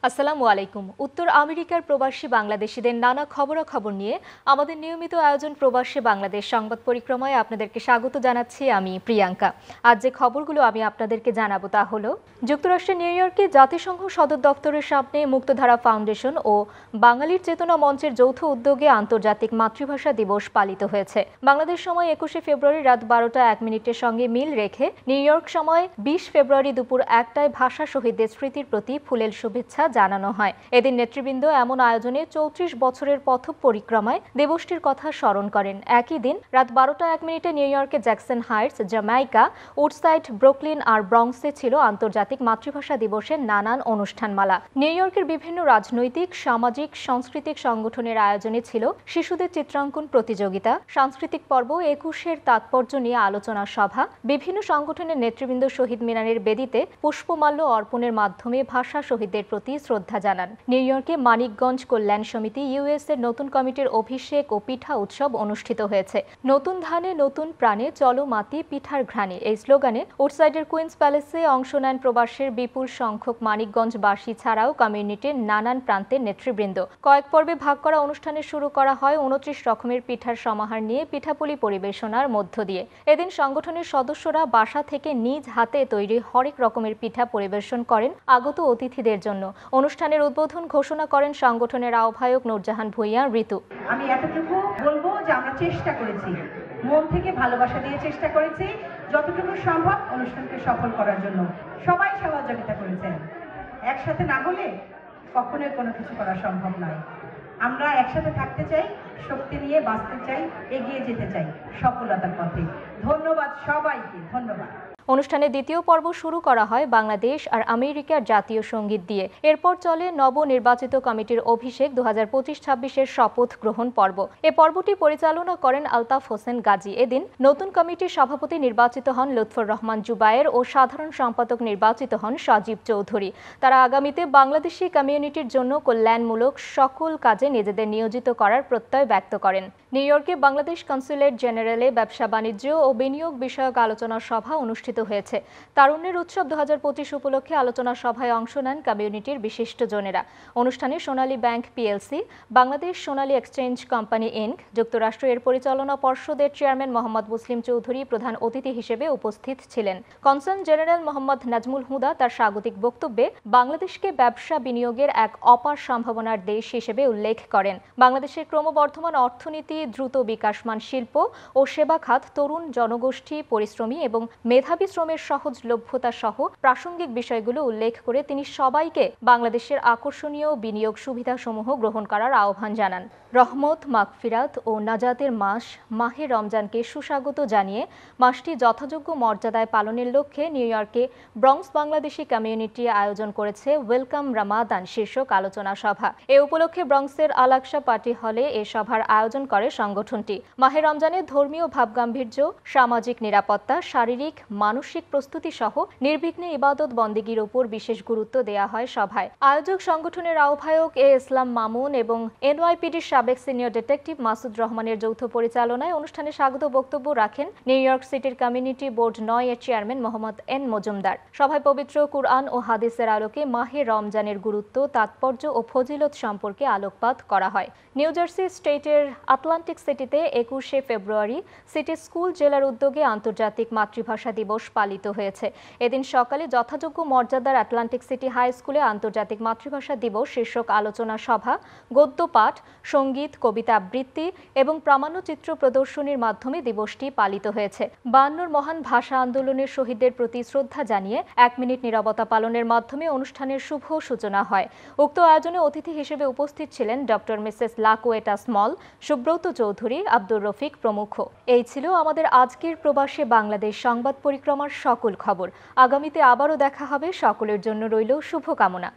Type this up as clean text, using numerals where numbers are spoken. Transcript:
আসসালামু আলাইকুম। উত্তর আমেরিকার প্রবাসী বাংলাদেশিদের নানা খবরাখবর নিয়ে আমাদের নিয়মিত আয়োজন প্রবাসী বাংলাদেশ সংবাদ পরিক্রমায় আপনাদেরকে স্বাগত জানাচ্ছি আমি প্রিয়াঙ্কা। আজ যে খবরগুলো আমি আপনাদেরকে জানাবো তা হলো, যুক্তরাষ্ট্রের নিউ ইয়র্কে জাতিসংঘ সদর দপ্তরের সামনে মুক্তধারা ফাউন্ডেশন ও বাঙালির চেতনা মঞ্চের যৌথ উদ্যোগে আন্তর্জাতিক মাতৃভাষা দিবস পালিত হয়েছে। বাংলাদেশ সময় 21শে ফেব্রুয়ারি রাত 12টা 1 মিনিটের সঙ্গে মিল রেখে নিউ ইয়র্ক সময় 20 ফেব্রুয়ারি দুপুর 1টায় ভাষা শহীদদের স্মৃতির প্রতি ফুলেল শুভেচ্ছা জানানো হয়। এদিন নেতৃবৃন্দ এমন আয়োজনে 34 বছরের পথ পরিক্রমায় দিবসটির কথা স্মরণ করেন। একই দিন রাত 12টা 1 মিনিটে নিউ ইয়র্কের Jackson Heights, Jamaica, Woodside, Brooklyn আর ব্রঙ্কসে ছিল আন্তর্জাতিক মাতৃভাষা দিবসের নানান অনুষ্ঠানমালা। নিউ ইয়র্কের বিভিন্ন রাজনৈতিক, সামাজিক, সাংস্কৃতিক সংগঠনের আয়োজনে ছিল শিশুদের চিত্রাঙ্কন প্রতিযোগিতা, সাংস্কৃতিক পর্ব, 21-এর তাৎপর্য নিয়ে আলোচনা সভা, বিভিন্ন সংগঠনের নেতৃবৃন্দ শহীদ মিনারের বেদিতে পুষ্পমাল্য অর্পণের মাধ্যমে ভাষা শহীদদের প্রতি শ্রদ্ধা জানান। নিউ ইয়র্কে মানিকগঞ্জ কল্যাণ সমিতি ইউএস এর নতুন কমিটির অভিষেক ও পিঠা উৎসব অনুষ্ঠিত হয়েছে। নতুন ধানে নতুন প্রাণে চলো মাতি পিঠার ঘ্রাণে এই স্লোগানে উডসাইডের কুইন্স প্যালেসে অংশ নেন প্রবাসের বিপুল সংখ্যক মানিকগঞ্জবাসী ছাড়াও কমিউনিটির নানান প্রান্তের নেতৃবৃন্দ। কয়েক পর্বে ভাগ করা অনুষ্ঠানে শুরু করা হয় 29 রকমের পিঠার সমাহার নিয়ে পিঠাপুলি পরিবেশনার মধ্য দিয়ে। এদিন সংগঠনের সদস্যরা বাসা থেকে নিজ হাতে তৈরি হরেক রকমের পিঠা পরিবেশন করেন আগত অতিথিদের জন্য। অনুষ্ঠানের উদ্বোধন ঘোষণা করেন সংগঠনের আহ্বায়ক নূরজাহান ভূঁইয়া ঋতু। আমি এতটুকু বলবো যে আমরা চেষ্টা করেছি, মন থেকে ভালোবাসা দিয়ে চেষ্টা করেছি যতটুকু সম্ভব অনুষ্ঠানকে সফল করার জন্য। সবাই সহযোগিতা করেছেন। একসাথে না হলে কখনোই কোনো কিছু করা সম্ভব নয়। আমরা একসাথে থাকতে চাই, শক্তি নিয়ে বাঁচতে চাই, এগিয়ে যেতে চাই সফলতার পথে। ধন্যবাদ সবাইকে, ধন্যবাদ। অনুষ্ঠানের দ্বিতীয় পর্ব শুরু করা হয় বাংলাদেশ আর আমেরিকার জাতীয় সঙ্গীত দিয়ে। এরপর চলে নবনির্বাচিত কমিটির অভিষেক 2025-26-এর শপথ গ্রহণ পর্ব। এ পর্বটি পরিচালনা করেন আলতাফ হোসেন গাজী। এদিন নতুন কমিটির সভাপতি নির্বাচিত হন লুৎফর রহমান জুবায়ের ও সাধারণ সম্পাদক নির্বাচিত হন সজীব চৌধুরী। তারা আগামীতে বাংলাদেশি কমিউনিটির জন্য কল্যাণমূলক সকল কাজে নিজেদের নিয়োজিত করার প্রত্যয় ব্যক্ত করেন। নিউ ইয়র্কে বাংলাদেশ কনস্যুলেট জেনারেলে ব্যবসা বাণিজ্য ও বিনিয়োগ বিষয়ক আলোচনা সভা অনুষ্ঠিত হয়েছে। তারুণ্যের উৎসব 2025 উপলক্ষে আলোচনা সভায় অংশ নেন কমিউনিটির বিশিষ্টজনেরা। অনুষ্ঠানে সোনালী ব্যাংক পিএলসি, বাংলাদেশ সোনালী এক্সচেঞ্জ কোম্পানি ইনক, যুক্তরাষ্ট্র এর পরিচালনা পর্ষদের চেয়ারম্যান মোহাম্মদ মুসলিম চৌধুরী প্রধান অতিথি হিসেবে উপস্থিত ছিলেন। কনসার্ন জেনারেল মোহাম্মদ নাজমুল হুদা তার স্বাগতিক বক্তব্যে বাংলাদেশকে ব্যবসা বিনিয়োগের এক অপার সম্ভাবনার দেশ হিসেবে উল্লেখ করেন। বাংলাদেশের ক্রমবর্ধমান অর্থনীতি, দ্রুত বিকাশমান শিল্প ও সেবা খাত, তরুণ জনগোষ্ঠী, পরিশ্রমী এবং মেধাবী শ্রমের সহজলভ্যতা সহ প্রাসঙ্গিক বিষয়গুলো উল্লেখ করে তিনি সবাইকে বাংলাদেশের আকর্ষণীয় বিনিয়োগ সুবিধাসমূহ গ্রহণ করার আহ্বান জানান। রহমত, মাগফিরাত ও নাজাতের মাস মাহে রমজানকে সুস্বাগত জানিয়ে মাসটি যথাযোগ্য মর্যাদায় পালনের লক্ষ্যে নিউ ইয়র্কে ব্রঙ্কস বাংলাদেশি কমিউনিটি আয়োজন করেছে ওয়েলকাম রামাদান শীর্ষক আলোচনা সভা। এ উপলক্ষে ব্রঙ্কসের আল-আকসা পার্টি হলে এ সভার আয়োজন করে সংগঠনটি। মাহে রমজানে ধর্মীয় ভাবগাম্ভীর্য, সামাজিক নিরাপত্তা, শারীরিক মানসিক প্রস্তুতি সহ নির্বিঘ্নে ইবাদত বন্দেগীর উপর বিশেষ গুরুত্ব দেয়া হয় সভায়। আয়োজক সংগঠনের আহ্বায়ক এ ইসলাম মামুন এবং এনওয়াইপিডির সাবেক সিনিয়র ডিটেকটিভ মাসুদ রহমানের যৌথ পরিচালনায় অনুষ্ঠানে স্বাগত বক্তব্য রাখেন নিউ ইয়র্ক সিটির কমিউনিটি বোর্ড 9 এর চেয়ারম্যান মোহাম্মদ এন মজুমদার। সভায় পবিত্র কুরআন ও হাদিসের আলোকে মাহে রমজানের গুরুত্ব, তাৎপর্য ও ফজিলত সম্পর্কে আলোকপাত করা হয়। নিউ জার্সি স্টেটের আটলান্টিক সিটিতে 21শে ফেব্রুয়ারি সিটি স্কুল জেলার উদ্যোগে আন্তর্জাতিক মাতৃভাষা দিবস পালিত হয়েছে। এদিন সকালে যথাযোগ্য মর্যাদার আটলান্টিক সিটি হাই স্কুলে আন্তর্জাতিক মাতৃভাষা দিবস শীর্ষক আলোচনা সভা, গদ্য পাঠ, সঙ্গীত, কবিতা আবৃত্তি এবং প্রামাণ্যচিত্র প্রদর্শনীর মাধ্যমে দিবসটি পালিত হয়েছে। 52 মহান ভাষা আন্দোলনের শহীদদের প্রতি শ্রদ্ধা জানিয়ে 1 মিনিট নীরবতা পালনের মাধ্যমে অনুষ্ঠানের শুভ সূচনা হয়। উক্ত আয়োজনে অতিথি হিসেবে উপস্থিত ছিলেন doctor Mrs Laquetta Small, Subrata Chowdhury, Abdur Rafiq প্রমুখ। এই ছিল আমাদের আজকের প্রবাসে বাংলাদেশ সংবাদ পরিক্রমার সকল খবর। আগামীতে আবারও দেখা হবে। সকলের জন্য রইল শুভকামনা।